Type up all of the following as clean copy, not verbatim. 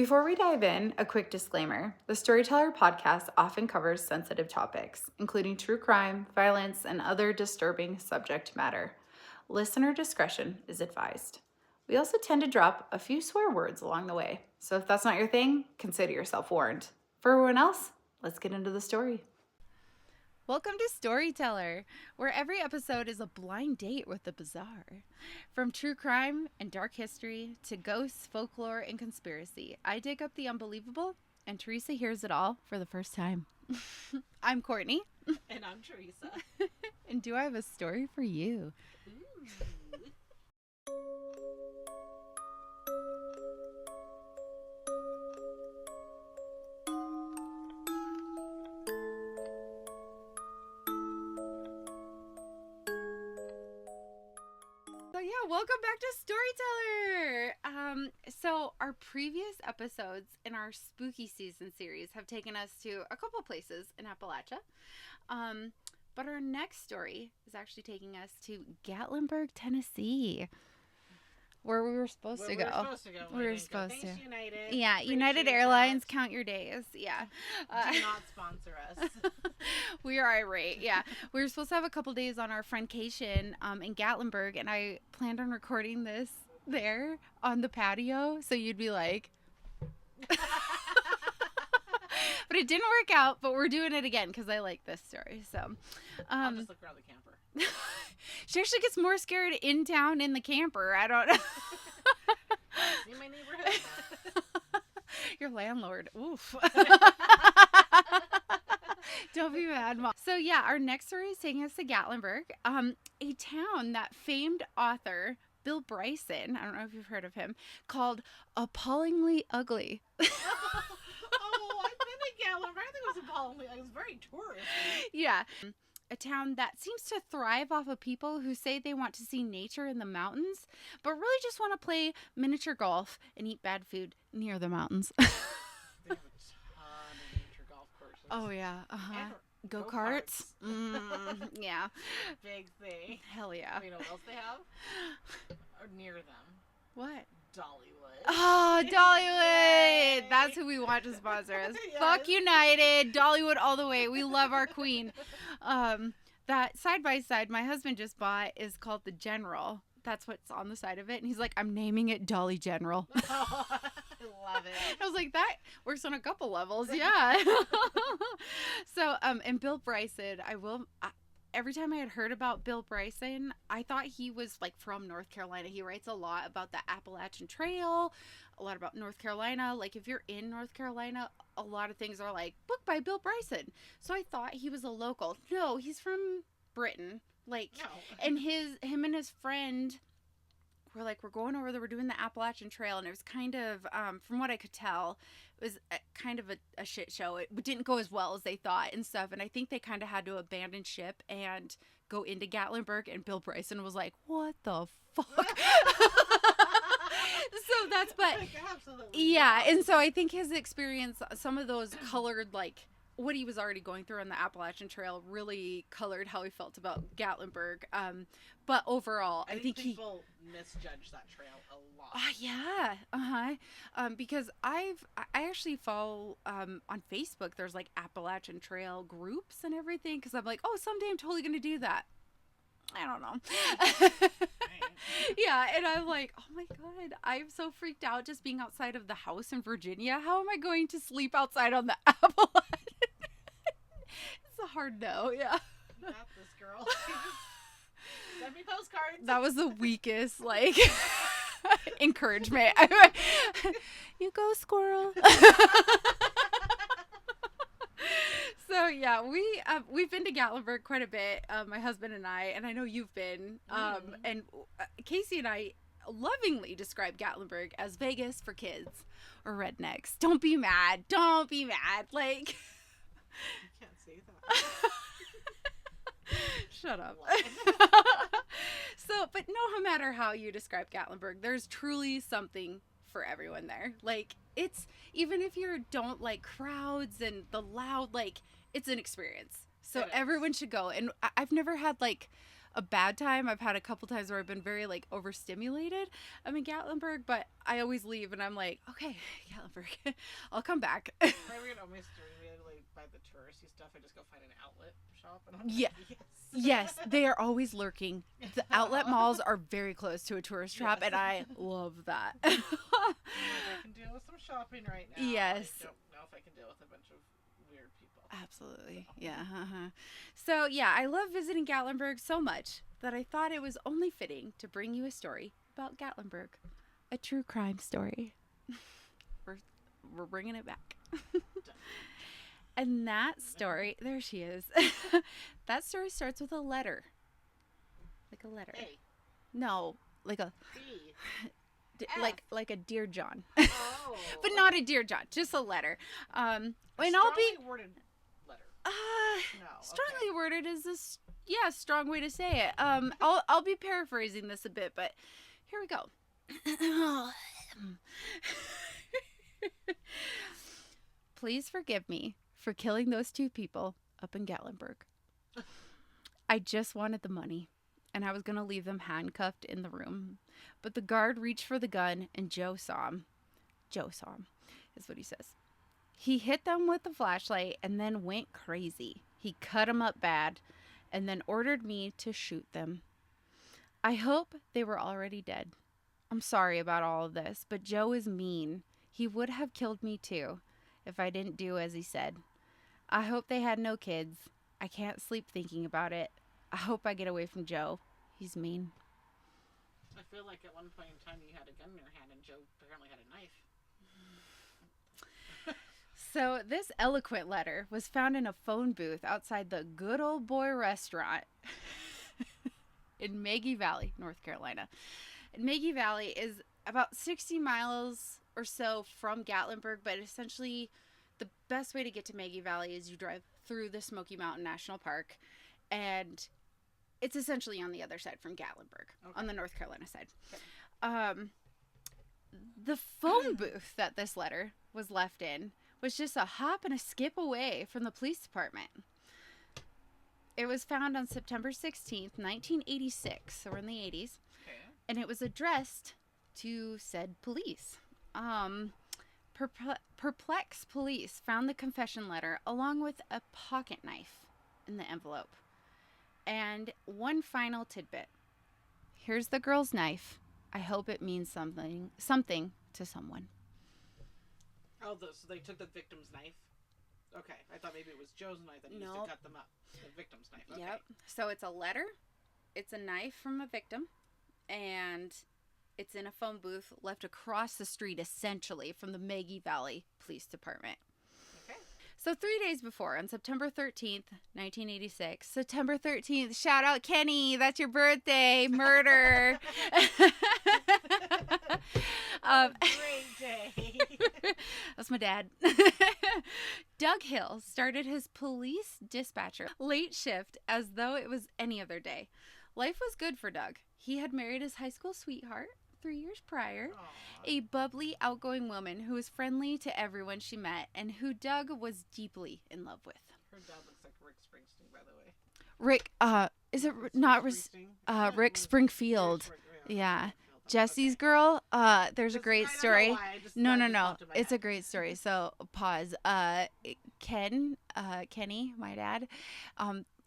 Before we dive in, a quick disclaimer. The Storyteller podcast often covers sensitive topics, including true crime, violence, and other disturbing subject matter. Listener discretion is advised. We also tend to drop a few swear words along the way, so if that's not your thing, consider yourself warned. For everyone else, let's get into the story. Welcome to Storyteller, where every episode is a blind date with the bizarre. From true crime and dark history to ghosts, folklore, and conspiracy, I dig up the unbelievable, and Teresa hears it all for the first time. I'm Courtney. And I'm Teresa. And do I have a story for you? Ooh. Welcome back to Storyteller. So our previous episodes in our spooky season series have taken us to a couple places in Appalachia. But our next story is actually taking us to Gatlinburg, Tennessee, where we were supposed to go. We were supposed to. Thanks, United. Yeah, United Airlines, count your days. Yeah. Do not sponsor us. We are irate. Yeah. We were supposed to have a couple days on our friendcation in Gatlinburg, and I planned on recording this there on the patio, so you'd be like... But it didn't work out, but we're doing it again because I like this story. So I'll just look around the camper. She actually gets more scared in town in the camper. I don't know. See my neighborhood? Your landlord. Oof. Don't be mad, Mom. So yeah, our next story is taking us to Gatlinburg, a town that famed author Bill Bryson, I don't know if you've heard of him, called Appallingly Ugly. Oh, I've been to Gatlinburg. I think it was appallingly. It was very touristy. Yeah. A town that seems to thrive off of people who say they want to see nature in the mountains, but really just want to play miniature golf and eat bad food near the mountains. They have a ton of nature golf courses. Oh, yeah. Uh-huh. And Go-karts. Yeah. Big thing. Hell yeah. You know what else they have? Or near them. What? Dollywood. Oh, Dollywood. Yay. That's who we want to sponsor us. Yes. Fuck United. Dollywood all the way. We love our queen. That side-by-side my husband just bought is called the General. That's what's on the side of it. And he's like, I'm naming it Dolly General. Oh, I love it. I was like, that works on a couple levels. Yeah. So, and Bill Bryson, every time I had heard about Bill Bryson, I thought he was like from North Carolina. He writes a lot about the Appalachian Trail, a lot about North Carolina. Like if you're in North Carolina, a lot of things are like book by Bill Bryson. So I thought he was a local. No, he's from Britain. Like, No. and him and his friend were like, we're going over there, we're doing the Appalachian Trail, and it was kind of, from what I could tell, it was kind of a shit show. It didn't go as well as they thought and stuff, and I think they kind of had to abandon ship and go into Gatlinburg, and Bill Bryson was like, what the fuck? So that's, but, Absolutely. yeah, and so I think his experience, some of those colored, like, what he was already going through on the Appalachian Trail really colored how he felt about Gatlinburg. But overall, I think people misjudge that trail a lot. Yeah. Because I actually follow on Facebook. There's like Appalachian Trail groups and everything. Because I'm like, oh, someday I'm totally gonna do that. I don't know. Yeah, and I'm like, oh my god, I'm so freaked out just being outside of the house in Virginia. How am I going to sleep outside on the Appalachian? It's a hard no, yeah. You got this, girl. Send me postcards. That was the weakest, like, encouragement. You go, squirrel. So yeah, we've been to Gatlinburg quite a bit, my husband and I know you've been, and Casey and I lovingly describe Gatlinburg as Vegas for kids or rednecks. Don't be mad. Like, You can't say that. shut up. So, but no matter how you describe Gatlinburg, there's truly something for everyone there. Like, it's, even if you don't like crowds and the loud, like, it's an experience. So everyone should go. And I've never had like a bad time. I've had a couple times where I've been very like overstimulated. I'm in Gatlinburg, but I always leave and I'm like, okay, Gatlinburg, I'll come back. I read almost like buy the touristy stuff. I just go find an outlet shop and I'm Yeah. like, Yes, they are always lurking. The outlet malls are very close to a tourist trap, and I love that. I can deal with some shopping right now. Yes. I don't know if I can deal with a bunch of weird people. Absolutely. Yeah. So, yeah, I love visiting Gatlinburg so much that I thought it was only fitting to bring you a story about Gatlinburg, a true crime story. We're bringing it back. And that story, there she is. That story starts with a letter. Like a letter. A. No, like a B. like a Dear John. Oh. But not a Dear John, just a letter. And I'll be worded letter. No. Strongly worded is this strong way to say it. I'll be paraphrasing this a bit, but here we go. Please forgive me for killing those two people up in Gatlinburg. I just wanted the money, and I was going to leave them handcuffed in the room. But the guard reached for the gun, and Joe saw him. Joe saw him, is what he says. He hit them with the flashlight and then went crazy. He cut them up bad and then ordered me to shoot them. I hope they were already dead. I'm sorry about all of this, but Joe is mean. He would have killed me too if I didn't do as he said. I hope they had no kids. I can't sleep thinking about it. I hope I get away from Joe. He's mean. I feel like at one point in time you had a gun in your hand and Joe apparently had a knife. So this eloquent letter was found in a phone booth outside the Good Old Boy restaurant in Maggie Valley, North Carolina. And Maggie Valley is about 60 miles or so from Gatlinburg, but essentially the best way to get to Maggie Valley is you drive through the Smoky Mountain National Park, and it's essentially on the other side from Gatlinburg, on the North Carolina side. Okay. The phone booth that this letter was left in was just a hop and a skip away from the police department. It was found on September 16th, 1986, so we're in the 80s, and it was addressed to said police. Perplexed police found the confession letter along with a pocket knife in the envelope. And one final tidbit. Here's the girl's knife. I hope it means something to someone. Oh, so they took the victim's knife? Okay, I thought maybe it was Joe's knife that he used to cut them up. The victim's knife, okay. Yep. So it's a letter, it's a knife from a victim, and it's in a phone booth left across the street, essentially, from the Maggie Valley Police Department. Okay. So 3 days before, on September 13th, 1986, September 13th, shout out Kenny, that's your birthday, murder. Great day. That's my dad. Doug Hill started his police dispatcher late shift as though it was any other day. Life was good for Doug. He had married his high school sweetheart 3 years prior, a bubbly, outgoing woman who was friendly to everyone she met and who Doug was deeply in love with. Her dad looks like Rick Springsteen, by the way. Rick, is it not Rick Springfield? Yeah. Jesse's girl, there's a great story. No. It's a great story. So pause. Kenny, my dad,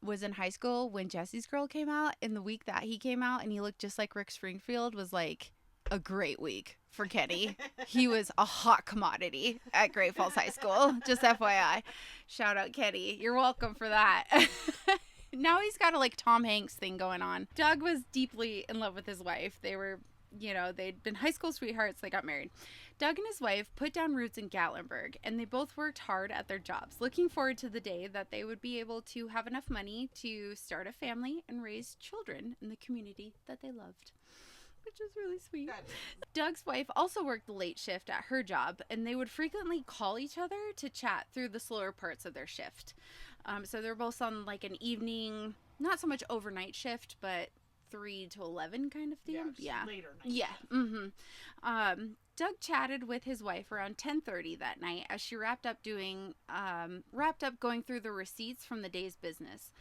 was in high school when Jesse's girl came out, and the week that he came out and he looked just like Rick Springfield was like a great week for Kenny. He was a hot commodity at Great Falls High School. Just FYI. Shout out Kenny. You're welcome for that. Now he's got a like Tom Hanks thing going on. Doug was deeply in love with his wife. They were, they'd been high school sweethearts. They got married. Doug and his wife put down roots in Gatlinburg, and they both worked hard at their jobs, looking forward to the day that they would be able to have enough money to start a family and raise children in the community that they loved, which is really sweet. Doug's wife also worked the late shift at her job, and they would frequently call each other to chat through the slower parts of their shift. So they're both on like an evening, not so much overnight shift, but 3 to 11 kind of thing. Yeah. Later night. Yeah. Mm-hmm. Doug chatted with his wife around 10:30 that night as she wrapped up going through the receipts from the day's business.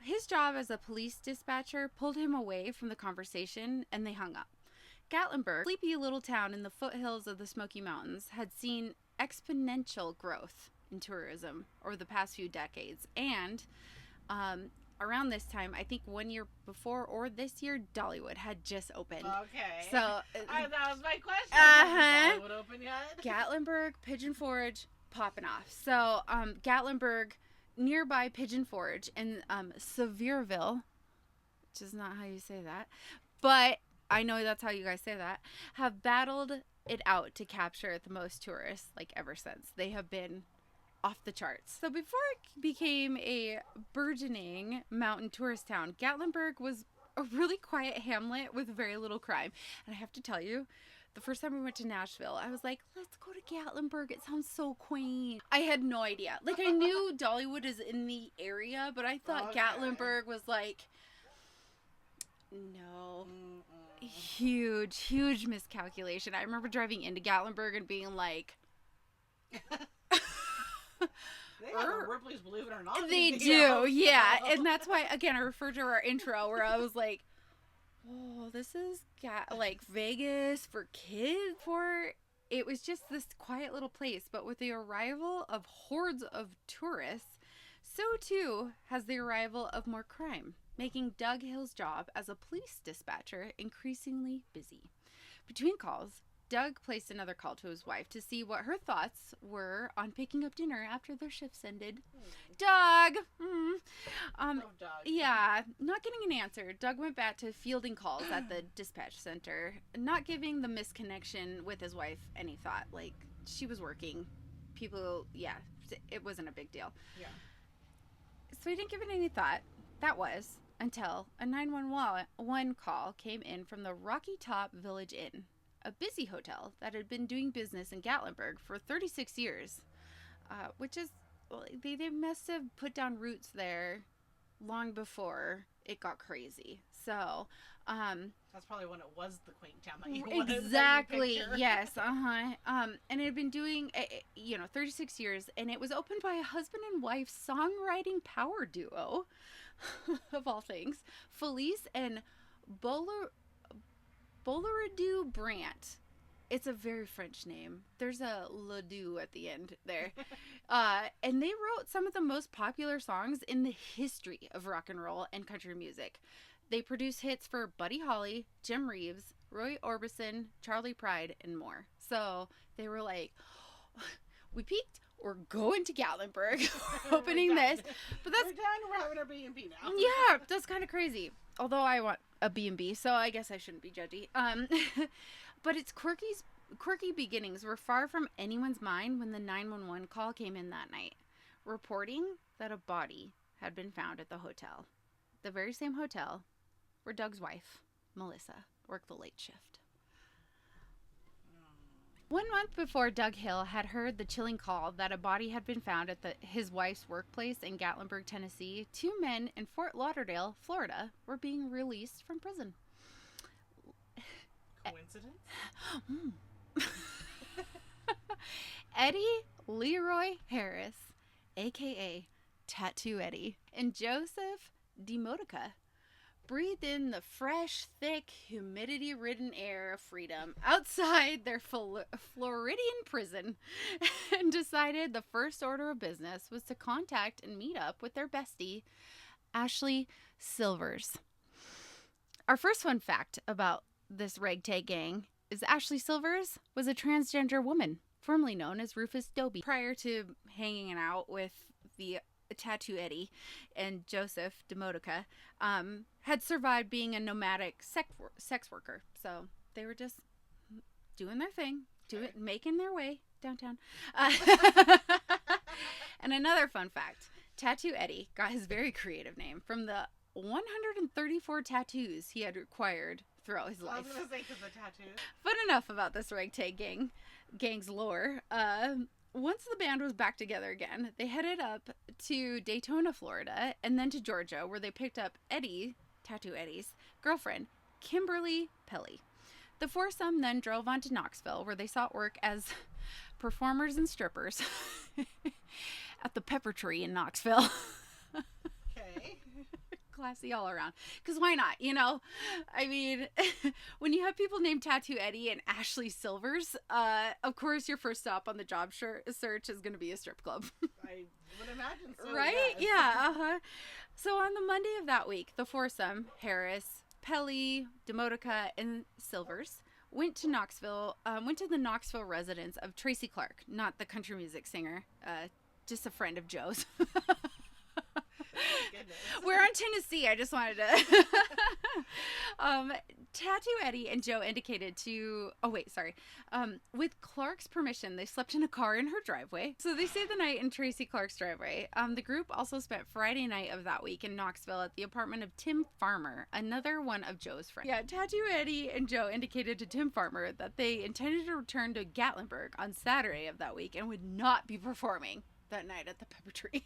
his job as a police dispatcher pulled him away from the conversation, and they hung up. Gatlinburg, a sleepy little town in the foothills of the Smoky Mountains, had seen exponential growth in tourism over the past few decades. And around this time, I think 1 year before or this year, Dollywood had just opened. Okay. So that was my question. Uh-huh. Is Dollywood open yet? Gatlinburg, Pigeon Forge, popping off. So Gatlinburg, nearby Pigeon Forge, and Sevierville, which is not how you say that, but I know that's how you guys say that, have battled it out to capture the most tourists ever since. They have been off the charts. So before it became a burgeoning mountain tourist town, Gatlinburg was a really quiet hamlet with very little crime. And I have to tell you, the first time we went to Nashville, I was like, let's go to Gatlinburg. It sounds so quaint. I had no idea. I knew Dollywood is in the area, but I thought Gatlinburg was no. Huge miscalculation. I remember driving into Gatlinburg and being like... They have a Ripley's Believe It or Not. They do, yeah. And that's why, again, I referred to our intro where I was like, oh, this is Vegas for kids. It was just this quiet little place. But with the arrival of hordes of tourists, so too has the arrival of more crime, making Doug Hill's job as a police dispatcher increasingly busy. Between calls, Doug placed another call to his wife to see what her thoughts were on picking up dinner after their shifts ended. Doug! Doug! Yeah, not getting an answer. Doug went back to fielding calls at the dispatch center, not giving the misconnection with his wife any thought. She was working. It wasn't a big deal. Yeah. So he didn't give it any thought. That was until a 911 call came in from the Rocky Top Village Inn, a busy hotel that had been doing business in Gatlinburg for 36 years, which is, they must have put down roots there long before it got crazy. So, that's probably when it was the quaint town that you wanted. Exactly, yes, and it had been doing, 36 years, and it was opened by a husband and wife songwriting power duo, of all things, Felice and Bouleridu Brant. It's a very French name. There's a Ledoux at the end there. And they wrote some of the most popular songs in the history of rock and roll and country music. They produced hits for Buddy Holly, Jim Reeves, Roy Orbison, Charlie Pride, and more. So they were like, we peaked. We're going to Gatlinburg. We're opening this. But that's... We're done. We're having our B&B now. Yeah, that's kind of crazy. Although I want a B&B, so I guess I shouldn't be judgy. But its quirky beginnings were far from anyone's mind when the 911 call came in that night, reporting that a body had been found at the hotel. The very same hotel where Doug's wife, Melissa, worked the late shift. 1 month before Doug Hill had heard the chilling call that a body had been found at his wife's workplace in Gatlinburg, Tennessee, 2 men in Fort Lauderdale, Florida, were being released from prison. Coincidence? Eddie Leroy Harris, a.k.a. Tattoo Eddie, and Joseph DeModica breathed in the fresh, thick, humidity-ridden air of freedom outside their Floridian prison and decided the first order of business was to contact and meet up with their bestie, Ashley Silvers. Our first fun fact about this ragtag gang is Ashley Silvers was a transgender woman, formerly known as Rufus Doby. Prior to hanging out with the Tattoo Eddie and Joseph DeModica, had survived being a nomadic sex worker. So they were just doing their thing, making their way downtown. And another fun fact, Tattoo Eddie got his very creative name from the 134 tattoos he had acquired throughout his life. I was going to say, because the tattoos. But enough about this ragtag gang's lore. Once the band was back together again, they headed up to Daytona, Florida, and then to Georgia, where they picked up Tattoo Eddie's girlfriend, Kimberly Pelly. The foursome then drove on to Knoxville, where they sought work as performers and strippers at the Pepper Tree in Knoxville. Okay. classy all around. Because why not, you know? I mean, when you have people named Tattoo Eddie and Ashley Silvers, of course your first stop on the job search is going to be a strip club. I would imagine so. Right? Yes. Yeah. So on the Monday of that week, the foursome, Harris, Pelly, Demotica, and Silvers, went to the Knoxville residence of Tracy Clark, not the country music singer, just a friend of Joe's. We're on Tennessee. I just wanted to. Tattoo Eddie and Joe indicated to. Oh wait, sorry. With Clark's permission, they slept in a car in her driveway. So they stayed the night in Tracy Clark's driveway. The group also spent Friday night of that week in Knoxville at the apartment of Tim Farmer, another one of Joe's friends. Yeah, Tattoo Eddie and Joe indicated to Tim Farmer that they intended to return to Gatlinburg on Saturday of that week and would not be performing that night at the Pepper Tree.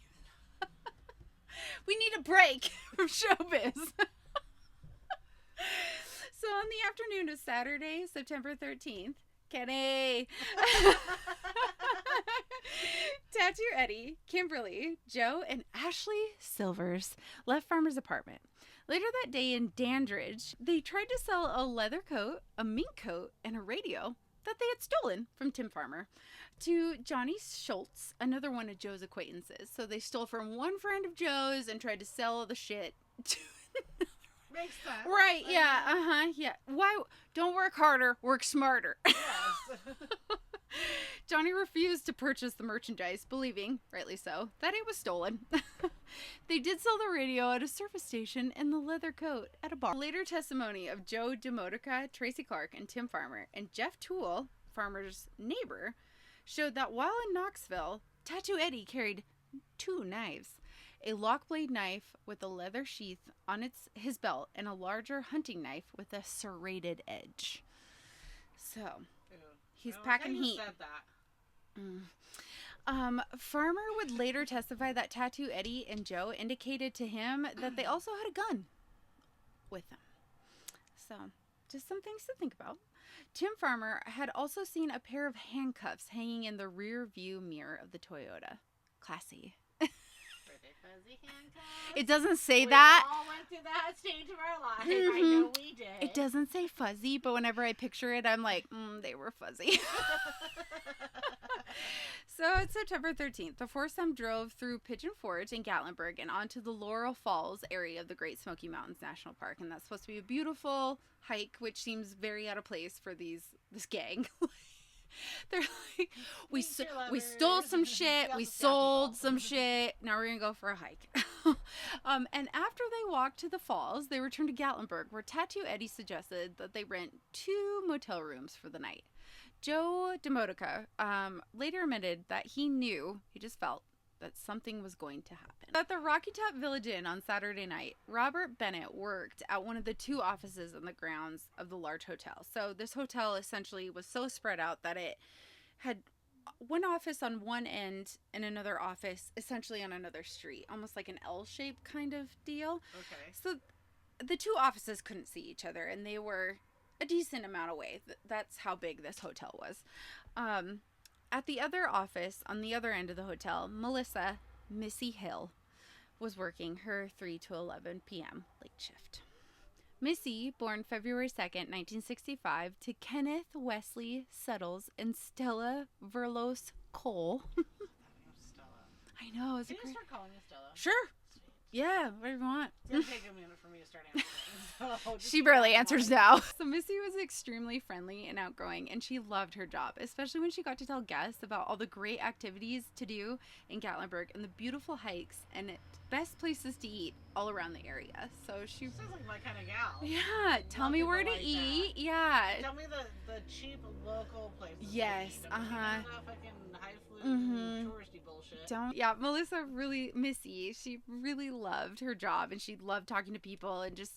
We need a break from showbiz. So on the afternoon of Saturday, September 13th, Kenny, Tattoo Eddie, Kimberly, Joe, and Ashley Silvers left Farmer's apartment. Later that day in Dandridge, they tried to sell a leather coat, a mink coat, and a radio that they had stolen from Tim Farmer to Johnny Schultz, another one of Joe's acquaintances. So they stole from one friend of Joe's and tried to sell the shit to another. Makes sense. Right, yeah, yeah. Why? Don't work harder, work smarter. Yes. Johnny refused to purchase the merchandise, believing, rightly so, that it was stolen. They did sell the radio at a service station and the leather coat at a bar. Later testimony of Joe Demotica, Tracy Clark, and Tim Farmer, and Jeff Toole, Farmer's neighbor, showed that while in Knoxville, Tattoo Eddie carried 2 knives. A lock blade knife with a leather sheath on his belt and a larger hunting knife with a serrated edge. So, he's packing heat. Said that. Farmer would later testify that Tattoo Eddie and Joe indicated to him that they also had a gun with them. So, just some things to think about. Tim Farmer had also seen a pair of handcuffs hanging in the rear view mirror of the Toyota. Classy. Fuzzy handcuffs. It doesn't say we that. all went through that stage of our life. Mm-hmm. I know we did. It doesn't say fuzzy, but whenever I picture it, I'm like, they were fuzzy. So it's September 13th. The foursome drove through Pigeon Forge in Gatlinburg and onto the Laurel Falls area of the Great Smoky Mountains National Park. And that's supposed to be a beautiful hike, which seems very out of place for this gang. They're like, we stole some shit, we sold some shit, now we're gonna go for a hike. And after they walked to the falls, they returned to Gatlinburg, where Tattoo Eddie suggested that they rent 2 motel rooms for the night. Joe Demotica later admitted that he just felt that something was going to happen. At the Rocky Top Village Inn on Saturday night, Robert Bennett worked at one of the 2 offices in the grounds of the large hotel. So this hotel essentially was so spread out that it had one office on one end and another office essentially on another street, almost like an L-shaped kind of deal. Okay. So the 2 offices couldn't see each other, and they were a decent amount away. That's how big this hotel was. At the other office, on the other end of the hotel, Missy Hill, was working her 3 to 11 p.m. late shift. Missy, born February 2nd, 1965, to Kenneth Wesley Settles and Stella Verlos Cole. Stella. I know. Can you start calling you Stella? Sure. Yeah, whatever you want. It's going to take a minute for me to start answering. So she barely answers now. So Missy was extremely friendly and outgoing, and she loved her job, especially when she got to tell guests about all the great activities to do in Gatlinburg and the beautiful hikes and best places to eat all around the area. So she sounds like my kind of gal. Yeah, tell me where to eat. That. Yeah. Tell me the cheap local places. Yes. Touristy bullshit. Missy, she really loved her job, and she loved talking to people and just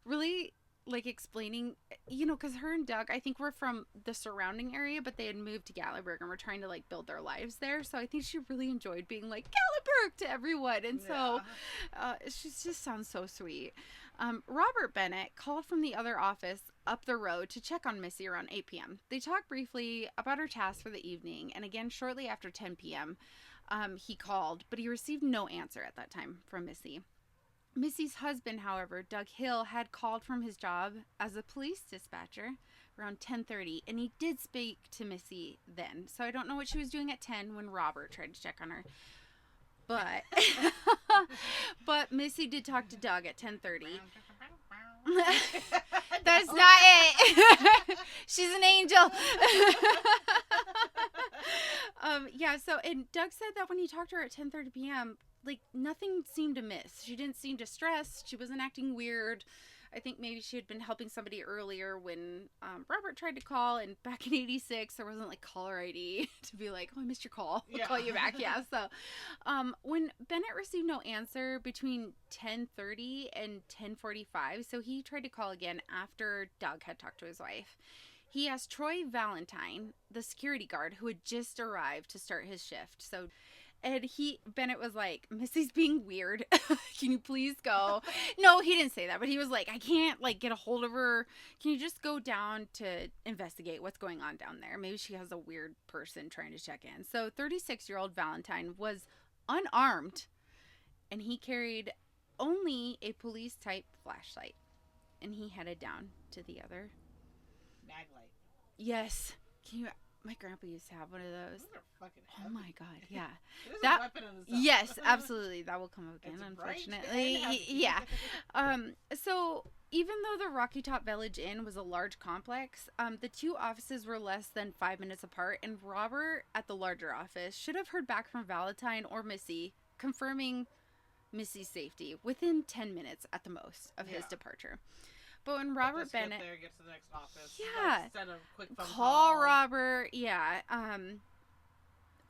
really like explaining, because her and Doug, I think, were from the surrounding area, but they had moved to Gatlinburg and were trying to like build their lives there. So I think she really enjoyed being like Gatlinburg to everyone. And so she just sounds so sweet. Robert Bennett called from the other office up the road to check on Missy around 8 p.m. They talked briefly about her tasks for the evening, and again shortly after 10 p.m. He called, but he received no answer at that time from Missy. Missy's husband, however, Doug Hill, had called from his job as a police dispatcher around 10:30, and he did speak to Missy then. So I don't know what she was doing at 10 when Robert tried to check on her. But but Missy did talk to Doug at 10:30. That's not it. She's an angel. Yeah, so, and Doug said that when he talked to her at 10:30 p.m., like, nothing seemed amiss. She didn't seem distressed. She wasn't acting weird. I think maybe she had been helping somebody earlier when Robert tried to call, and back in 86, there wasn't, like, caller ID to be like, oh, I missed your call. I'll call you back. Yeah, so when Bennett received no answer between 10:30 and 10:45, so he tried to call again after Doug had talked to his wife. He asked Troy Valentine, the security guard who had just arrived to start his shift. So, and Bennett was like, Missy's being weird. Can you please go? No, he didn't say that, but he was like, I can't, like, get a hold of her. Can you just go down to investigate what's going on down there? Maybe she has a weird person trying to check in. So 36-year-old Valentine was unarmed, and he carried only a police-type flashlight. And he headed down to the other Maglite. Yes. My grandpa used to have one of those. Those are fucking heavy. Oh my god, yeah. It is That a weapon in itself. Yes, absolutely. That will come up again, It's unfortunately. bright and Yeah. So even though the Rocky Top Village Inn was a large complex, the two offices were less than 5 minutes apart, and Robert at the larger office should have heard back from Valentine or Missy confirming Missy's safety within 10 minutes at the most of his departure. But when Robert Bennett, get to the next office. Yeah. Instead of quick phone call Robert, yeah.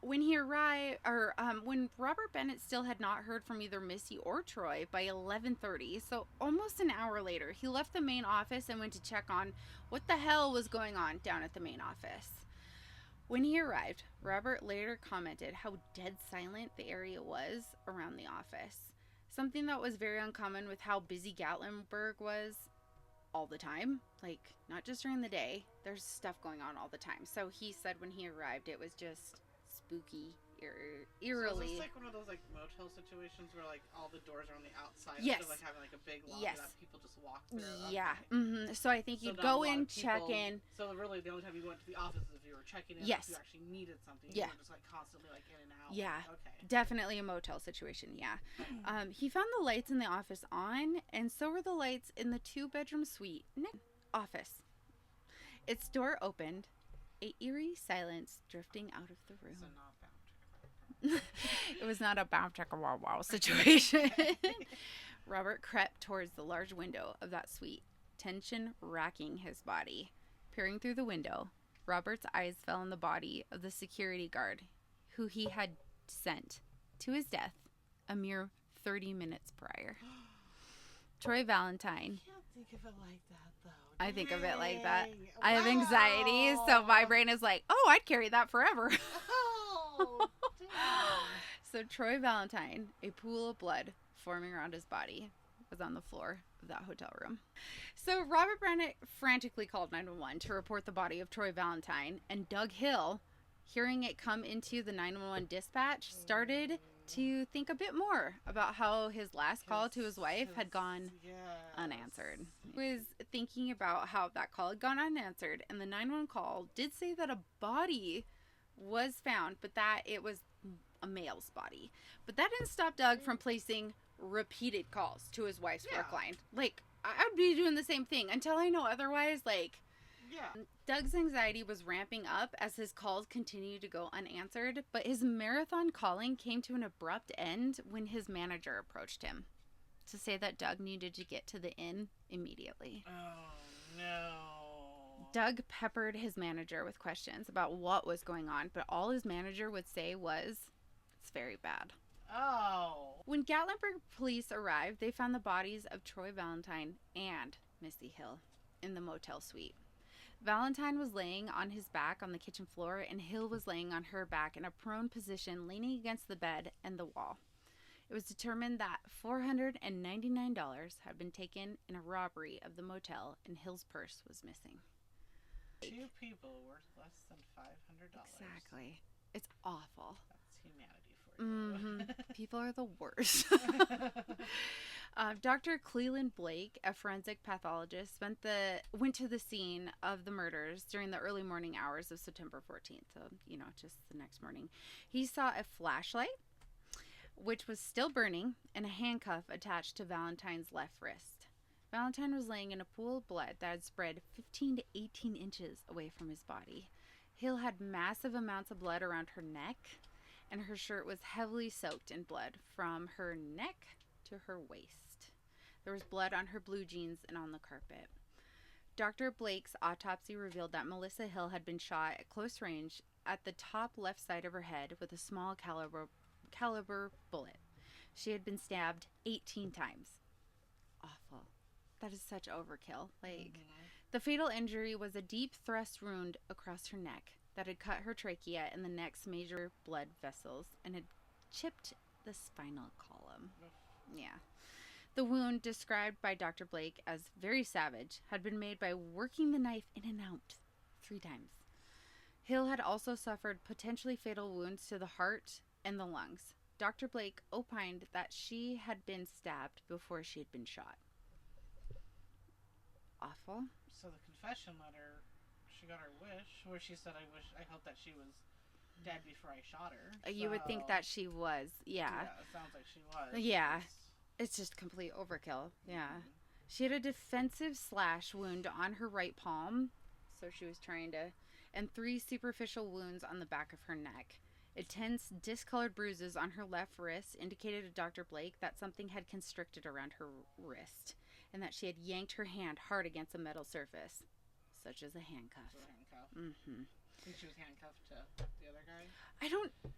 When he arrived, or when Robert Bennett still had not heard from either Missy or Troy by 11:30, so almost an hour later, he left the main office and went to check on what the hell was going on down at the main office. When he arrived, Robert later commented how dead silent the area was around the office, something that was very uncommon with how busy Gatlinburg was all the time, like not just during the day. There's stuff going on all the time. So he said when he arrived, it was just spooky, eerily. So is this like one of those like motel situations where like all the doors are on the outside Yes. instead of like having like a big lobby that people just walk through? Yeah. Okay. So I think So you'd not go a lot in, of people- check in. So really the only time you went to the office is if you were checking in, Yes. if you actually needed something. Yeah. You were just like constantly like in and out. Yeah. Okay. Definitely a motel situation, yeah. He found the lights in the office on, and so were the lights in the 2-bedroom suite office. Its door opened, a eerie silence drifting out of the room. So not bound. It was not a bow chicka wow wow situation. Robert crept towards the large window of that suite, tension racking his body. Peering through the window, Robert's eyes fell on the body of the security guard who he had sent to his death a mere 30 minutes prior. Troy Valentine. I can't think of it like that though. I think of it like that. Dang. I have anxiety, so my brain is like, oh, I'd carry that forever. Oh, damn. So Troy Valentine, a pool of blood forming around his body, was on the floor of that hotel room. So Robert Bennett frantically called 911 to report the body of Troy Valentine, and Doug Hill, hearing it come into the 911 dispatch, started to think a bit more about how his last call to his wife had gone unanswered. He was thinking about how that call had gone unanswered, and the 911 call did say that a body was found, but that it was a male's body. But that didn't stop Doug from placing repeated calls to his wife's work line. Like, I'd be doing the same thing until I know otherwise. Like, Doug's anxiety was ramping up as his calls continued to go unanswered, but his marathon calling came to an abrupt end when his manager approached him to say that Doug needed to get to the inn immediately. Oh, no. Doug peppered his manager with questions about what was going on, but all his manager would say was, "It's very bad." Oh. When Gatlinburg police arrived, they found the bodies of Troy Valentine and Missy Hill in the motel suite. Valentine was laying on his back on the kitchen floor, and Hill was laying on her back in a prone position, leaning against the bed and the wall. It was determined that $499 had been taken in a robbery of the motel, and Hill's purse was missing. 2 people worth less than $500. Exactly. It's awful. That's humanity for you. People are the worst. Dr. Cleland Blake, a forensic pathologist, went to the scene of the murders during the early morning hours of September 14th. So, just the next morning. He saw a flashlight, which was still burning, and a handcuff attached to Valentine's left wrist. Valentine was laying in a pool of blood that had spread 15 to 18 inches away from his body. Hill had massive amounts of blood around her neck, and her shirt was heavily soaked in blood from her neck to her waist. There was blood on her blue jeans and on the carpet. Dr. Blake's autopsy revealed that Melissa Hill had been shot at close range at the top left side of her head with a small caliber bullet. She had been stabbed 18 times. Awful. That is such overkill. The fatal injury was a deep thrust wound across her neck that had cut her trachea and the neck's major blood vessels and had chipped the spinal column. Yeah. The wound, described by Dr. Blake as very savage, had been made by working the knife in and out 3 times. Hill had also suffered potentially fatal wounds to the heart and the lungs. Dr. Blake opined that she had been stabbed before she had been shot. Awful. So the confession letter, she got her wish, where she said, I hope that she was dead before I shot her. You would think that she was, yeah. Yeah, it sounds like she was. Yeah. It's just complete overkill. Yeah. Mm-hmm. She had a defensive slash wound on her right palm, so she was trying to, and 3 superficial wounds on the back of her neck. Intense, discolored bruises on her left wrist indicated to Dr. Blake that something had constricted around her wrist, and that she had yanked her hand hard against a metal surface, such as a handcuff. Mm-hmm. I think she was handcuffed to the other guy?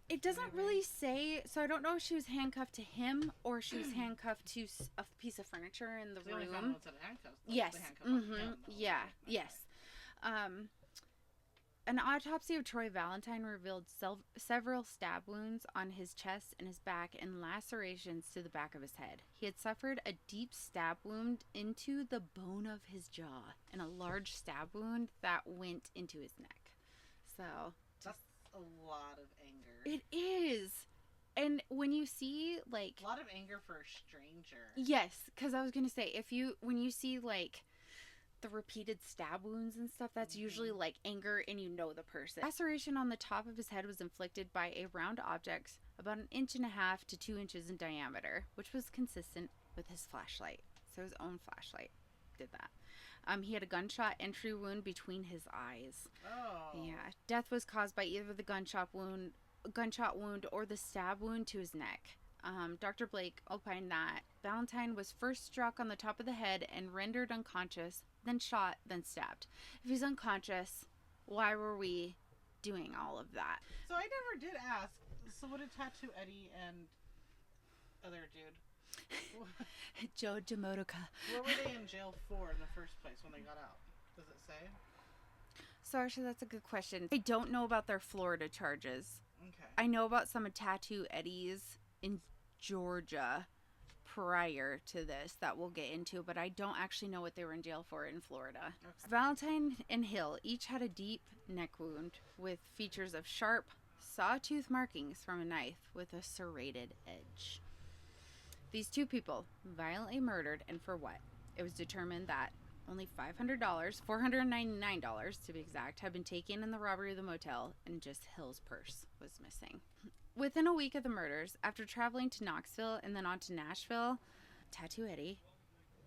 It doesn't really say, so I don't know if she was handcuffed to him or she was handcuffed to a piece of furniture in the room. The only one handcuffs. Yes. Mm-hmm. Yeah. Okay. Yes. An autopsy of Troy Valentine revealed several stab wounds on his chest and his back and lacerations to the back of his head. He had suffered a deep stab wound into the bone of his jaw and a large stab wound that went into his neck. So that's a lot of anger. It is. And when you see a lot of anger for a stranger. Yes, because I was gonna say when you see the repeated stab wounds and stuff, that's usually anger and the person. Laceration on the top of his head was inflicted by a round object about 1.5 inches to 2 inches in diameter, which was consistent with his flashlight. So his own flashlight did that. He had a gunshot entry wound between his eyes. Oh. Yeah. Death was caused by either the gunshot wound or the stab wound to his neck. Dr. Blake opined that Valentine was first struck on the top of the head and rendered unconscious, then shot, then stabbed. If he's unconscious, why were we doing all of that? So I never did ask. So what did Tattoo Eddie and other dude? Joe Demotica. What were they in jail for in the first place when they got out? Does it say? So actually, that's a good question. I don't know about their Florida charges. Okay. I know about some of Tattoo Eddie's in Georgia prior to this that we'll get into, but I don't actually know what they were in jail for in Florida. Okay. Valentine and Hill each had a deep neck wound with features of sharp, sawtooth markings from a knife with a serrated edge. These 2 people violently murdered, and for what? It was determined that only $500, $499 to be exact, had been taken in the robbery of the motel, and just Hill's purse was missing. Within a week of the murders, after traveling to Knoxville and then on to Nashville, Tattoo Eddie,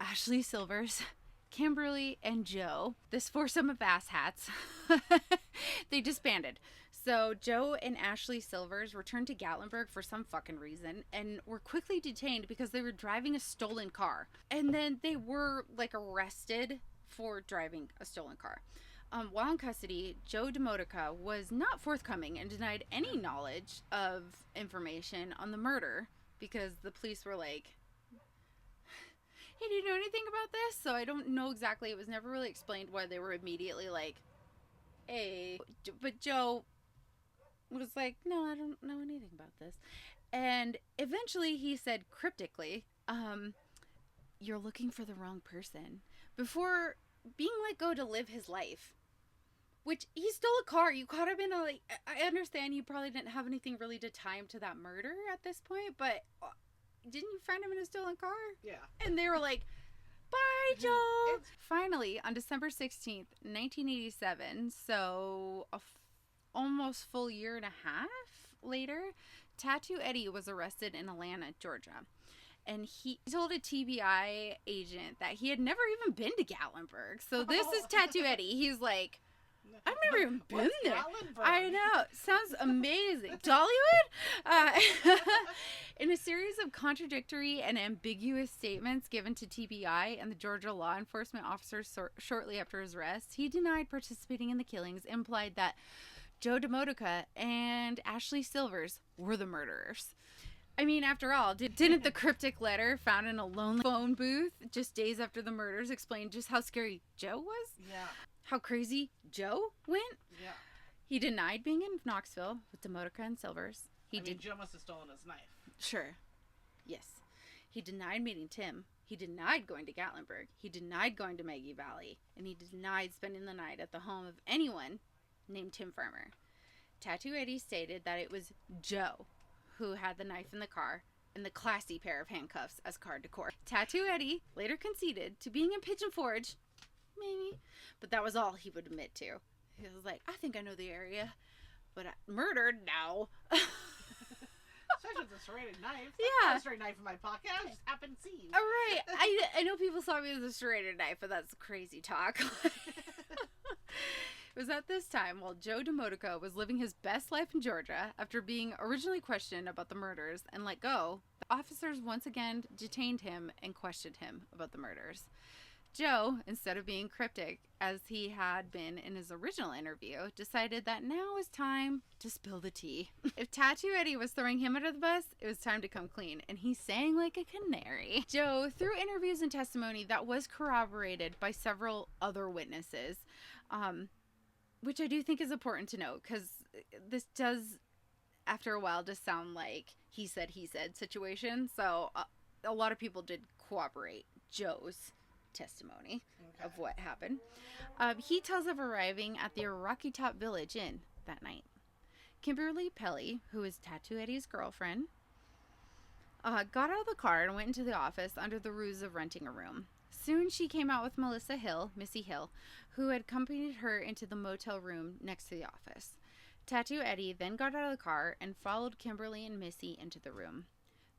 Ashley Silvers, Kimberly, and Joe, this foursome of asshats, they disbanded. So Joe and Ashley Silvers returned to Gatlinburg for some fucking reason and were quickly detained because they were driving a stolen car. And then they were arrested for driving a stolen car. While in custody, Joe Demotica was not forthcoming and denied any knowledge of information on the murder because the police were like, hey, do you know anything about this? So I don't know exactly. It was never really explained why they were immediately like, hey. But Joe was like, no, I don't know anything about this. And eventually he said cryptically, you're looking for the wrong person, before being let go to live his life. Which, he stole a car. You caught him in I understand you probably didn't have anything really to tie him to that murder at this point, but didn't you find him in a stolen car? Yeah. And they were like, bye, Joe. Finally, on December 16th, 1987, so almost full year and a half later, Tattoo Eddie was arrested in Atlanta, Georgia. And he told a TBI agent that he had never even been to Gatlinburg. So this is Tattoo Eddie. He's like, I've never even been there. Gatlinburg? I know. Sounds amazing. Dollywood? In a series of contradictory and ambiguous statements given to TBI and the Georgia law enforcement officers shortly after his arrest, he denied participating in the killings, implied that Joe DeModica and Ashley Silvers were the murderers. I mean, after all, didn't the cryptic letter found in a lonely phone booth just days after the murders explain just how scary Joe was? Yeah. How crazy Joe went? Yeah. He denied being in Knoxville with DeModica and Silvers. Joe must have stolen his knife. Sure. Yes. He denied meeting Tim. He denied going to Gatlinburg. He denied going to Maggie Valley. And he denied spending the night at the home of anyone named Tim Farmer. Tattoo Eddie stated that it was Joe who had the knife in the car and the classy pair of handcuffs as car decor. Tattoo Eddie later conceded to being in Pigeon Forge, maybe, but that was all he would admit to. He was like, I think I know the area, but murdered? No. Especially with a serrated knife. Yeah. Not a serrated knife in my pocket. I just happened to see. All right. I know people saw me with a serrated knife, but that's crazy talk. It was at this time, while Joe DeModica was living his best life in Georgia, after being originally questioned about the murders and let go, the officers once again detained him and questioned him about the murders. Joe, instead of being cryptic as he had been in his original interview, decided that now was time to spill the tea. If Tattoo Eddie was throwing him under the bus, it was time to come clean, and he sang like a canary. Joe, through interviews and testimony that was corroborated by several other witnesses, which I do think is important to note, because this does, after a while, just sound like he said situation. So a lot of people did corroborate Joe's testimony of what happened. He tells of arriving at the Rocky Top Village Inn that night. Kimberly Pelly, who is Tattoo Eddie's girlfriend, got out of the car and went into the office under the ruse of renting a room. Soon she came out with Missy Hill, who had accompanied her into the motel room next to the office. Tattoo Eddie then got out of the car and followed Kimberly and Missy into the room.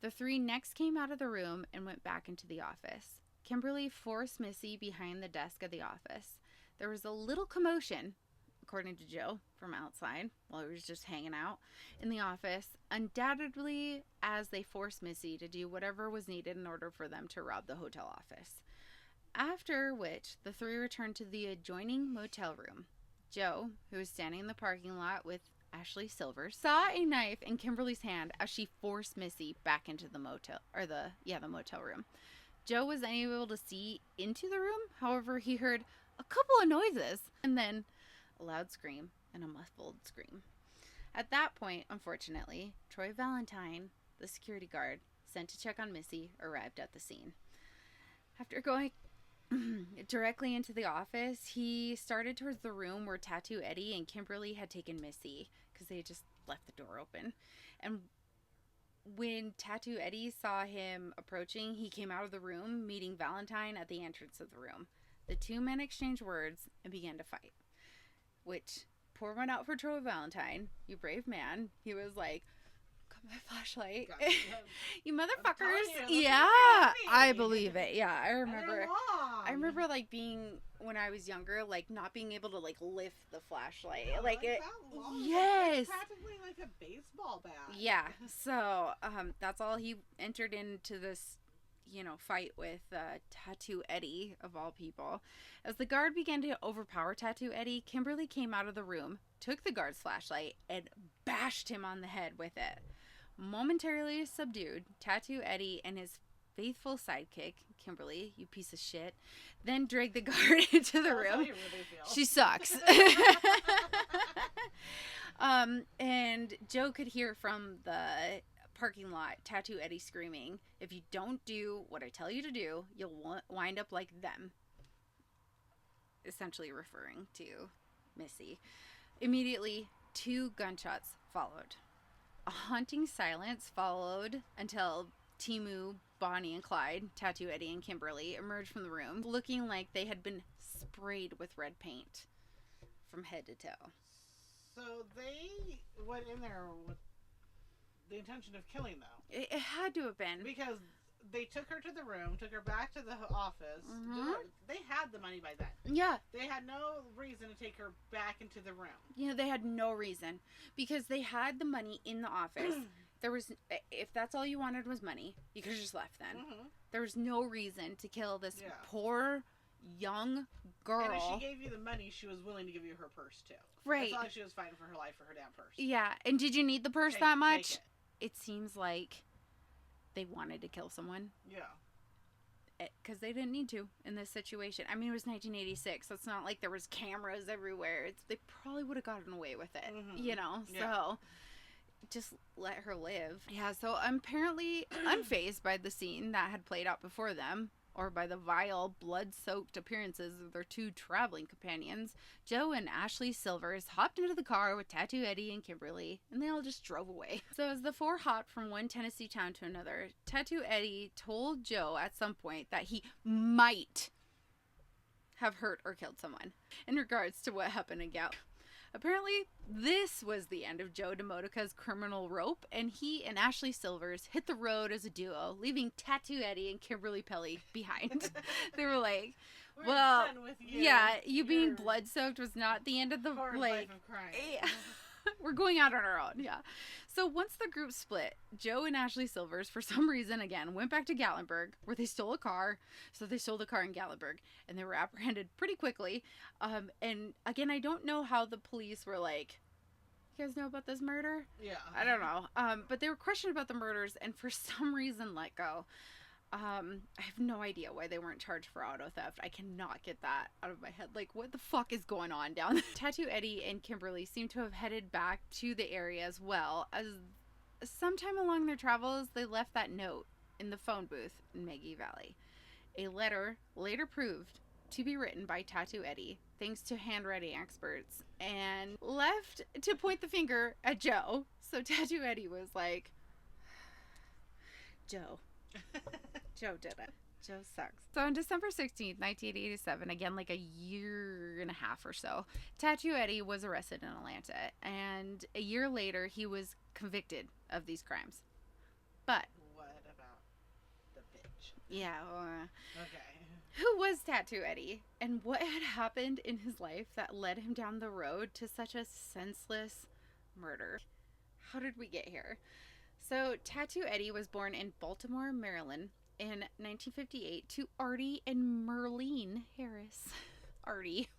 The three next came out of the room and went back into the office. Kimberly forced Missy behind the desk of the office. There was a little commotion, according to Joe, from outside, while he was just hanging out in the office, undoubtedly as they forced Missy to do whatever was needed in order for them to rob the hotel office. After which, the three returned to the adjoining motel room. Joe, who was standing in the parking lot with Ashley Silvers, saw a knife in Kimberly's hand as she forced Missy back into the motel room. Joe was unable to see into the room. However, he heard a couple of noises and then a loud scream and a muffled scream. At that point, unfortunately, Troy Valentine, the security guard sent to check on Missy, arrived at the scene. After going directly into the office, he started towards the room where Tattoo Eddie and Kimberly had taken Missy, because they had just left the door open. And when Tattoo Eddie saw him approaching, he came out of the room, meeting Valentine at the entrance of the room. The two men exchanged words and began to fight, which, pour one out for Troy Valentine, you brave man. He was like, got my flashlight. You motherfuckers. Yeah, I believe it. Yeah, I remember like being, when I was younger, like not being able to like lift the flashlight. Yeah, like it. That long. Yes. It's practically like a baseball bat. Yeah. So that's all. He entered into this, fight with Tattoo Eddie, of all people. As the guard began to overpower Tattoo Eddie, Kimberly came out of the room, took the guard's flashlight, and bashed him on the head with it. Momentarily subdued, Tattoo Eddie and his faithful sidekick, Kimberly, you piece of shit, then dragged the guard into the room. How you really feel. She sucks. And Joe could hear from the parking lot Tattoo Eddie screaming, "If you don't do what I tell you to do, you'll wind up like them." Essentially referring to Missy. Immediately, 2 gunshots followed. A haunting silence followed until Timu, Bonnie, and Clyde, Tattoo Eddie, and Kimberly emerged from the room looking like they had been sprayed with red paint from head to toe. So they went in there with the intention of killing, though. It had to have been. Because they took her to the room, took her back to the office. Mm-hmm. They had the money by then. Yeah. They had no reason to take her back into the room. You know, they had no reason. Because they had the money in the office. There was, if that's all you wanted was money, you could have just left then. Mm-hmm. There was no reason to kill this poor young girl. And if she gave you the money, she was willing to give you her purse too. Right. That's all she was fighting for her life, for her damn purse. Yeah. And did you need the purse that much? It seems like they wanted to kill someone. Yeah. Because they didn't need to in this situation. I mean, it was 1986, so it's not like there was cameras everywhere. They probably would have gotten away with it, you know? Yeah. So just let her live. Yeah, so apparently unfazed by the scene that had played out before them, or by the vile, blood-soaked appearances of their two traveling companions, Joe and Ashley Silvers hopped into the car with Tattoo Eddie and Kimberly, and they all just drove away. So as the four hopped from one Tennessee town to another, Tattoo Eddie told Joe at some point that he might have hurt or killed someone in regards to what happened in Gatlinburg. Apparently, this was the end of Joe DeModica's criminal rope, and he and Ashley Silvers hit the road as a duo, leaving Tattoo Eddie and Kimberly Pelly behind. They were like, we're done with you. Yeah, you being blood-soaked was not the end of the, life of crime. Yeah. We're going out on our own, yeah. So once the group split, Joe and Ashley Silvers, for some reason, again, went back to Gatlinburg, where they stole a car. So they stole the car in Gatlinburg, and they were apprehended pretty quickly. And again, I don't know how the police were like, you guys know about this murder? Yeah. I don't know. But they were questioned about the murders, and for some reason let go. I have no idea why they weren't charged for auto theft. I cannot get that out of my head. Like, what the fuck is going on down there? Tattoo Eddie and Kimberly seem to have headed back to the area as well, as sometime along their travels, they left that note in the phone booth in Maggie Valley. A letter later proved to be written by Tattoo Eddie, thanks to handwriting experts, and left to point the finger at Joe. So Tattoo Eddie was like, Joe did it. Joe sucks. So on December 16th, 1987, again, like a year and a half or so, Tattoo Eddie was arrested in Atlanta. And a year later, he was convicted of these crimes. But what about the bitch? Yeah. Okay. Who was Tattoo Eddie? And what had happened in his life that led him down the road to such a senseless murder? How did we get here? So, Tattoo Eddie was born in Baltimore, Maryland in 1958 to Artie and Merlene Harris. Artie.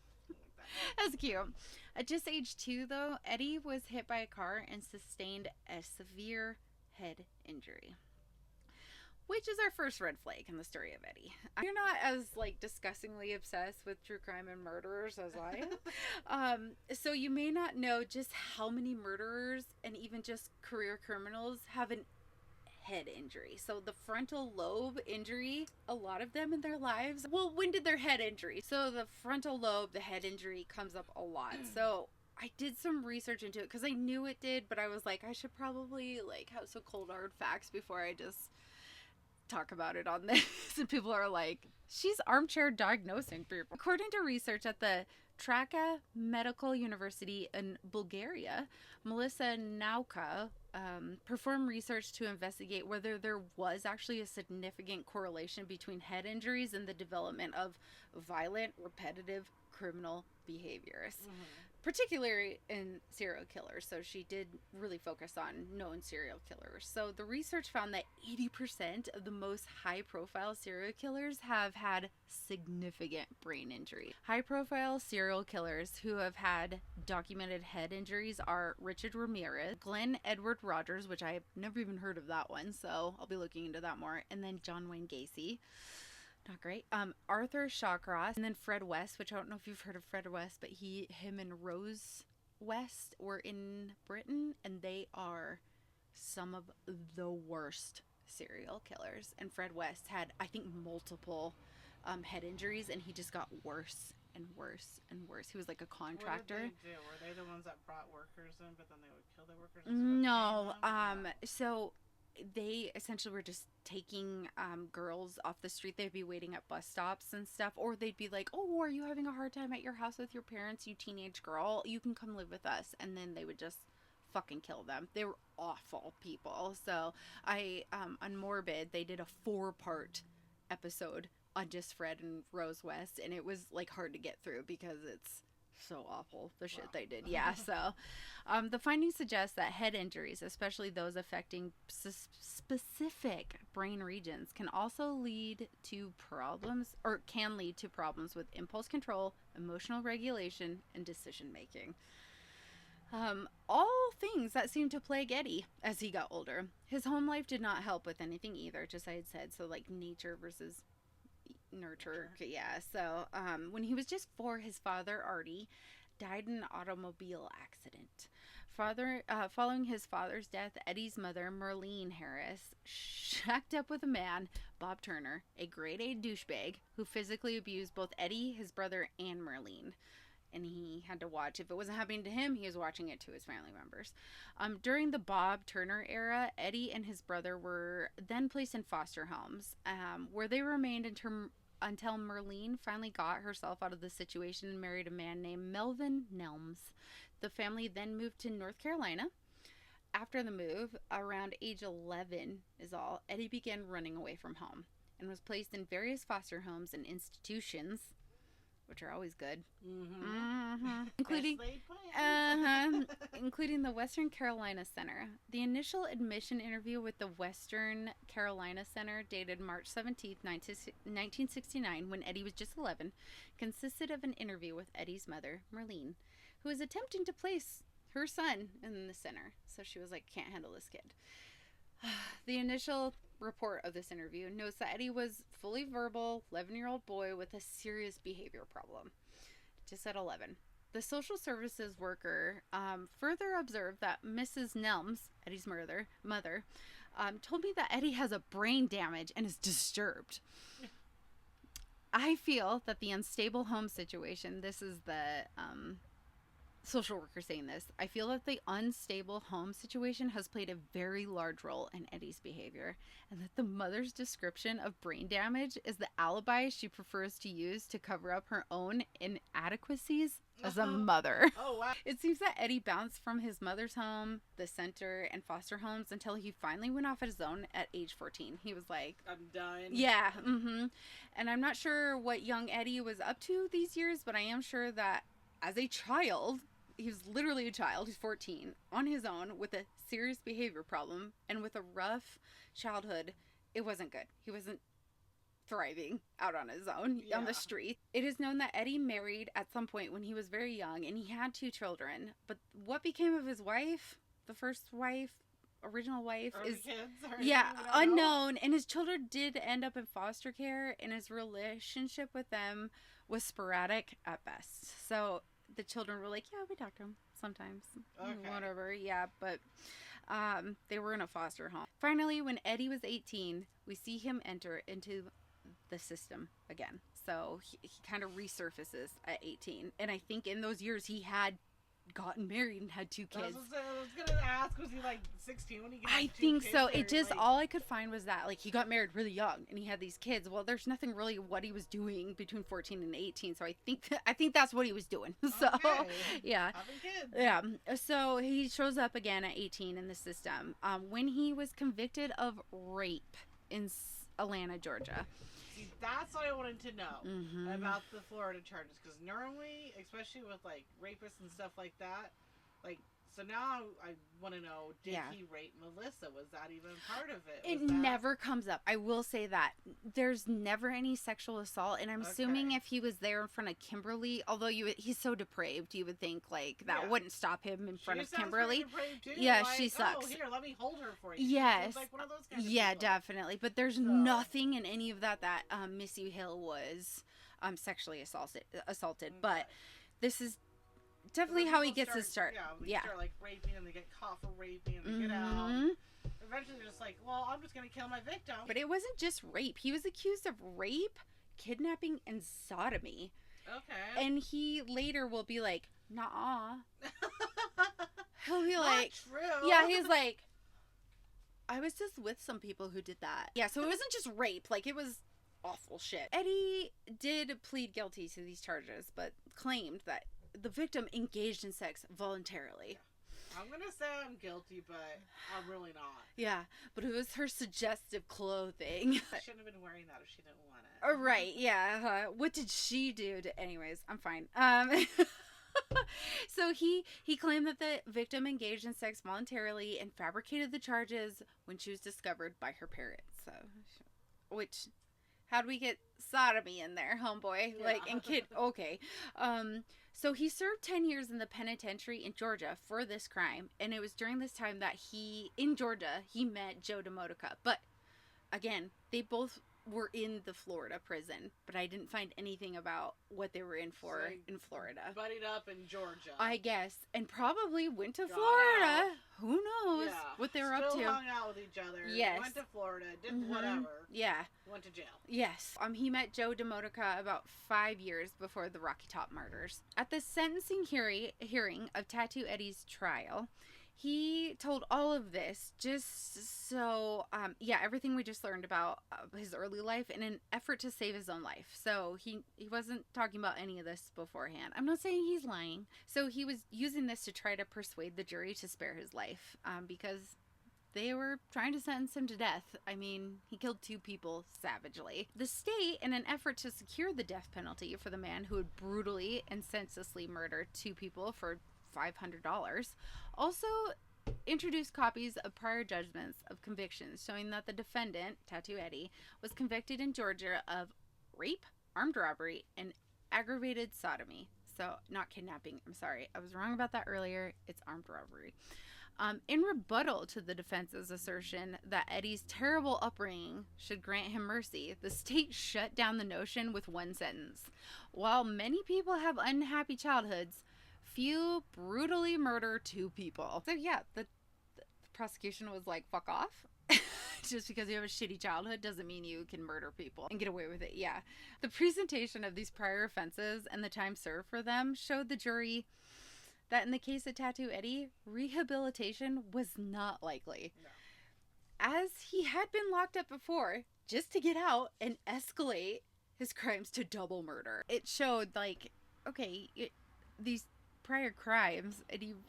That's cute. At just age 2, though, Eddie was hit by a car and sustained a severe head injury. Which is our first red flag in the story of Eddie. You're not as, like, disgustingly obsessed with true crime and murderers as I am. So you may not know just how many murderers and even just career criminals have an head injury. So the frontal lobe injury, a lot of them in their lives, well, when did their head injury? So the frontal lobe, the head injury comes up a lot. So I did some research into it because I knew it did, but I was like, I should probably, like, have some cold hard facts before I just talk about it on this. And people are like, she's armchair diagnosing people. According to research at the Traka Medical University in Bulgaria, Melissa Nauka performed research to investigate whether there was actually a significant correlation between head injuries and the development of violent, repetitive criminal behaviors. Particularly in serial killers. So she did really focus on known serial killers. So the research found that 80% of the most high-profile serial killers have had significant brain injury. High-profile serial killers who have had documented head injuries are Richard Ramirez, Glenn Edward Rogers, which I've never even heard of that one, so I'll be looking into that more, and then John Wayne Gacy. Not great. Arthur Shawcross, and then Fred West, which I don't know if you've heard of Fred West, but him and Rose West were in Britain, and they are some of the worst serial killers. And Fred West had, I think, multiple head injuries, and he just got worse and worse and worse. He was like a contractor. What did they do? Were they the ones that brought workers in, but then they would kill the workers? No. So they essentially were just taking girls off the street. They'd be waiting at bus stops and stuff, or they'd be like, oh, are you having a hard time at your house with your parents, you teenage girl? You can come live with us. And then they would just fucking kill them. They were awful people. So on Morbid, they did a 4-part episode on just Fred and Rose West, and it was like hard to get through because it's so awful, the shit they did. Yeah. So the findings suggest that head injuries, especially those affecting specific brain regions, can also lead to problems, or can lead to problems with impulse control, emotional regulation, and decision making. All things that seemed to plague Eddie as he got older. His home life did not help with anything either, just I had said. So like nature versus nurture. Yeah. So when he was just 4, his father Artie died in an automobile accident. Following his father's death, Eddie's mother, Merlene Harris, shacked up with a man, Bob Turner, a grade A douchebag who physically abused both Eddie, his brother, and Merlene. And he had to watch. If it wasn't happening to him, he was watching it to his family members. During the Bob Turner era, Eddie and his brother were then placed in foster homes, where they remained until Merlene finally got herself out of the situation and married a man named Melvin Nelms. The family then moved to North Carolina. After the move, around age 11 is all, Eddie began running away from home and was placed in various foster homes and institutions, which are always good, including the Western Carolina Center. The initial admission interview with the Western Carolina Center, dated March 17th, 1969, when Eddie was just 11, consisted of an interview with Eddie's mother, Merlene, who was attempting to place her son in the center. So she was like, can't handle this kid. The initial report of this interview notes that Eddie was fully verbal, 11-year-old boy with a serious behavior problem, just at 11. The social services worker further observed that Mrs. Nelms, Eddie's mother, told me that Eddie has a brain damage and is disturbed. I feel that the unstable home situation, this is the social worker saying this, I feel that the unstable home situation has played a very large role in Eddie's behavior, and that the mother's description of brain damage is the alibi she prefers to use to cover up her own inadequacies as a mother. Oh, wow. It seems that Eddie bounced from his mother's home, the center, and foster homes until he finally went off his own at age 14. He was like, I'm done. Yeah. And I'm not sure what young Eddie was up to these years, but I am sure that as a child, he was literally a child, he's 14, on his own with a serious behavior problem and with a rough childhood. It wasn't good. He wasn't thriving out on his own on the street. It is known that Eddie married at some point when he was very young, and he had 2 children. But what became of his wife, the first wife, original wife, is unknown. And his children did end up in foster care, and his relationship with them was sporadic at best. So the children were like, yeah, we talk to him sometimes. Okay. Whatever, yeah, but they were in a foster home. Finally, when Eddie was 18, we see him enter into the system again. So he kind of resurfaces at 18. And I think in those years he had gotten married and had 2 kids. I was gonna ask, was he like 16 when he got I think so. It just, all I could find was that like he got married really young and he had these kids. Well, there's nothing really what he was doing between 14 and 18. So I think that's what he was doing. So yeah. Having kids. Yeah. So he shows up again at 18 in the system when he was convicted of rape in Atlanta, Georgia. See, that's what I wanted to know about the Florida charges, because normally, especially with like rapists and stuff like that, like, so now I want to know, did he rape Melissa? Was that even part of it? It never comes up. I will say that. There's never any sexual assault, and I'm assuming if he was there in front of Kimberly, although he's so depraved, you would think like that wouldn't stop him in front of Kimberly. Yeah, like, she sucks. Oh, here, let me hold her for you. Yes. Like one of those kind of people. Definitely. But there's nothing in any of that Missy Hill was sexually assaulted. But this is definitely how he gets his start. Yeah, start like raping, and they get caught for raping, and they get out. Eventually, they're just like, well, I'm just gonna kill my victim. But it wasn't just rape. He was accused of rape, kidnapping, and sodomy. Okay. And he later will be like, nah. He'll be Not like, true. Yeah, he's like, I was just with some people who did that. Yeah, so it wasn't just rape. Like, it was awful shit. Eddie did plead guilty to these charges, but claimed that the victim engaged in sex voluntarily. I'm gonna say I'm guilty, but I'm really not. Yeah, but it was her suggestive clothing. She shouldn't have been wearing that if she didn't want it. Right, yeah. What did she do to... Anyways, I'm fine. So he claimed that the victim engaged in sex voluntarily and fabricated the charges when she was discovered by her parents. So, which... How'd we get sodomy in there, homeboy? Yeah. Like, and kid... Okay. So he served 10 years in the penitentiary in Georgia for this crime. And it was during this time that in Georgia, he met Joe DeModica. But, again, they both were in the Florida prison. But I didn't find anything about what they were in for in Florida. Buddied up in Georgia. I guess. And probably went to Got Florida. out. Who knows what they were up to. Still hung out with each other. Yes. Went to Florida. Did whatever. Yeah. Went to jail. Yes. He met Joe DeModica about 5 years before the Rocky Top murders. At the sentencing hearing of Tattoo Eddie's trial, he told all of this just so, everything we just learned about his early life in an effort to save his own life. So he wasn't talking about any of this beforehand. I'm not saying he's lying. So he was using this to try to persuade the jury to spare his life because they were trying to sentence him to death. I mean, he killed 2 people savagely. The state, in an effort to secure the death penalty for the man who had brutally and senselessly murdered 2 people for $500, also introduced copies of prior judgments of convictions showing that the defendant, Tattoo Eddie, was convicted in Georgia of rape, armed robbery, and aggravated sodomy. So, not kidnapping. I'm sorry. I was wrong about that earlier. It's armed robbery. In rebuttal to the defense's assertion that Eddie's terrible upbringing should grant him mercy, the state shut down the notion with one sentence. While many people have unhappy childhoods, few brutally murder 2 people. So yeah, the prosecution was like, fuck off. Just because you have a shitty childhood doesn't mean you can murder people and get away with it. Yeah. The presentation of these prior offenses and the time served for them showed the jury that in the case of Tattoo Eddie, rehabilitation was not likely. No. As he had been locked up before, just to get out and escalate his crimes to double murder. It showed, like, okay, these prior crimes, and you've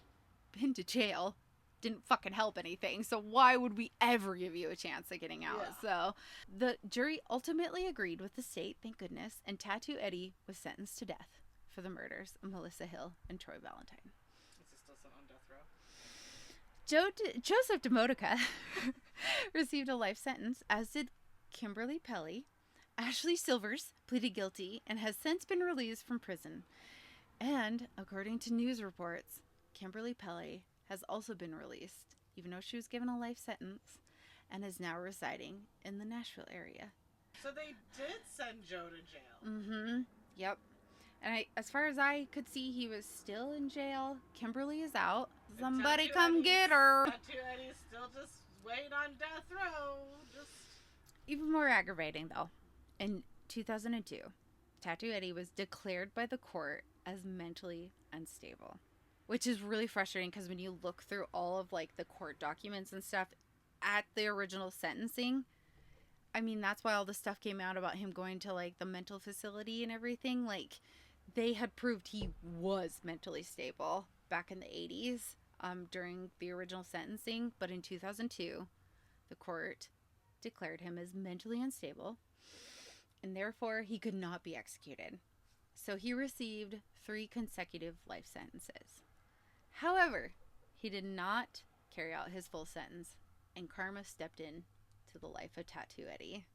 been to jail, didn't fucking help anything. So why would we ever give you a chance at getting out? Yeah. So the jury ultimately agreed with the state, thank goodness, and Tattoo Eddie was sentenced to death for the murders of Melissa Hill and Troy Valentine. Is he still on death row? Joseph DeModica received a life sentence, as did Kimberly Pelly. Ashley Silvers pleaded guilty and has since been released from prison. And, according to news reports, Kimberly Pelly has also been released, even though she was given a life sentence, and is now residing in the Nashville area. So they did send Joe to jail. Mm-hmm. Yep. And as far as I could see, he was still in jail. Kimberly is out. Somebody come get her. Tattoo Eddie's still just waiting on death row. Even more aggravating, though. In 2002, Tattoo Eddie was declared by the court as mentally unstable, which is really frustrating because when you look through all of like the court documents and stuff at the original sentencing, I mean, that's why all the stuff came out about him going to like the mental facility and everything. Like, they had proved he was mentally stable back in the 80s during the original sentencing, but in 2002 the court declared him as mentally unstable and therefore he could not be executed. So he received 3 consecutive life sentences. However, he did not carry out his full sentence, and karma stepped in to the life of Tattoo Eddie.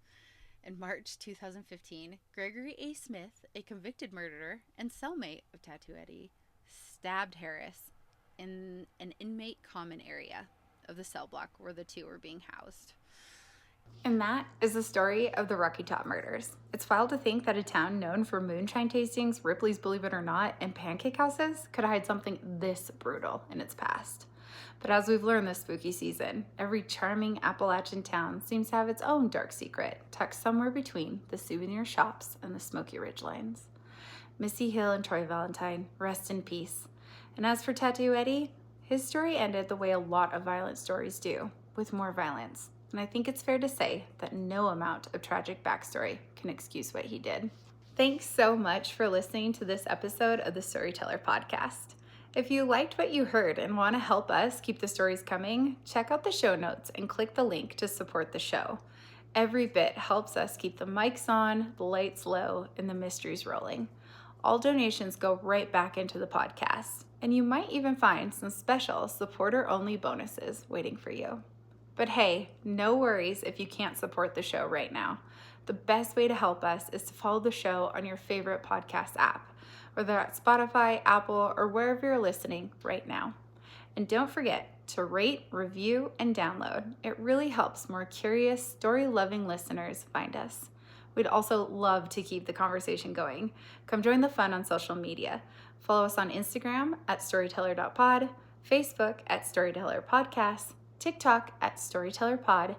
In March 2015, Gregory A. Smith, a convicted murderer and cellmate of Tattoo Eddie, stabbed Harris in an inmate common area of the cell block where the 2 were being housed. And that is the story of the Rocky Top murders. It's wild to think that a town known for moonshine tastings, Ripley's Believe It or Not, and pancake houses could hide something this brutal in its past. But as we've learned this spooky season, every charming Appalachian town seems to have its own dark secret, tucked somewhere between the souvenir shops and the smoky ridgelines. Missy Hill and Troy Valentine, rest in peace. And as for Tattoo Eddie, his story ended the way a lot of violent stories do, with more violence. And I think it's fair to say that no amount of tragic backstory can excuse what he did. Thanks so much for listening to this episode of the Storyteller podcast. If you liked what you heard and want to help us keep the stories coming, check out the show notes and click the link to support the show. Every bit helps us keep the mics on, the lights low, and the mysteries rolling. All donations go right back into the podcast, and you might even find some special supporter-only bonuses waiting for you. But hey, no worries if you can't support the show right now. The best way to help us is to follow the show on your favorite podcast app, whether that's Spotify, Apple, or wherever you're listening right now. And don't forget to rate, review, and download. It really helps more curious, story-loving listeners find us. We'd also love to keep the conversation going. Come join the fun on social media. Follow us on Instagram at storyteller.pod, Facebook at Storyteller Podcast, TikTok at StorytellerPod,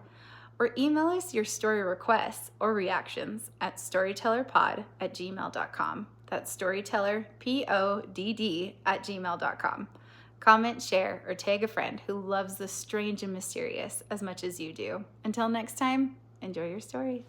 or email us your story requests or reactions at storytellerpod@gmail.com. That's storytellerpodd@gmail.com. Comment, share, or tag a friend who loves the strange and mysterious as much as you do. Until next time, enjoy your story.